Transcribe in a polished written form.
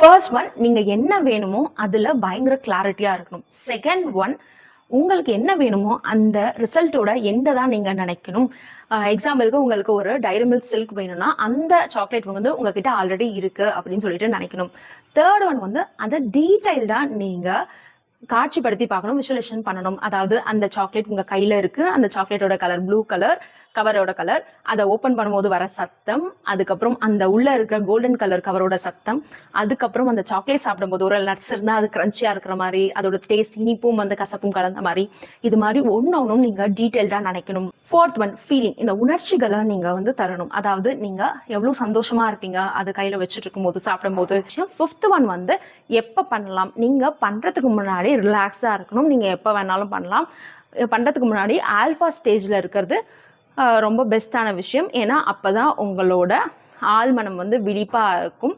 First one, நீங்கள் என்ன வேணுமோ அதில் பயங்கர கிளாரிட்டியாக இருக்கணும். செகண்ட் ஒன், உங்களுக்கு என்ன வேணுமோ அந்த ரிசல்ட்டோட எண்டை தான் நீங்கள் நினைக்கணும். எக்ஸாம்பிளுக்கு உங்களுக்கு ஒரு டைரி மில்க் சில்க் வேணும்னா அந்த சாக்லேட் வந்து உங்ககிட்ட ஆல்ரெடி இருக்கு அப்படின்னு சொல்லிட்டு நினைக்கணும். தேர்ட் ஒன் வந்து அதை டீட்டெயில்டாக நீங்கள் காட்சிப்படுத்தி பார்க்கணும், விஷுவலைசேஷன் பண்ணணும். அதாவது அந்த சாக்லேட் உங்கள் கையில் இருக்கு, அந்த சாக்லேட்டோட கலர் ப்ளூ கலர், கவரோட கலர், அதை ஓப்பன் பண்ணும்போது வர சத்தம், அதுக்கப்புறம் அந்த உள்ள இருக்கிற கோல்டன் கலர் கவரோட சத்தம், அதுக்கப்புறம் அந்த சாக்லேட் சாப்பிடும்போது ஒரு நட்ஸ் இருந்தால் அது கிரன்ச்சியாக இருக்கிற மாதிரி, அதோட டேஸ்ட் இனிப்பும் அந்த கசப்பும் கலந்த மாதிரி, இது மாதிரி ஒன்றும் நீங்கள் டீட்டெயில்டாக நினைக்கணும். Fourth one, feeling. இந்த உணர்ச்சிகளை நீங்கள் வந்து தரணும். அதாவது நீங்கள் எவ்வளோ சந்தோஷமா இருப்பீங்க அது கையில் வச்சுட்டு இருக்கும்போது சாப்பிடும்போது. ஃபிஃப்த் ஒன் வந்து எப்போ பண்ணலாம். நீங்கள் பண்ணுறதுக்கு முன்னாடி ரிலாக்ஸாக இருக்கணும். நீங்கள் எப்போ வேணாலும் பண்ணலாம். பண்ணுறதுக்கு முன்னாடி ஆல்ஃபா ஸ்டேஜில் இருக்கிறது ரொம்ப பெஸ்ட்டான விஷயம். ஏன்னா அப்போ தான் உங்களோட ஆழ்மனம் வந்து விழிப்பாக இருக்கும்.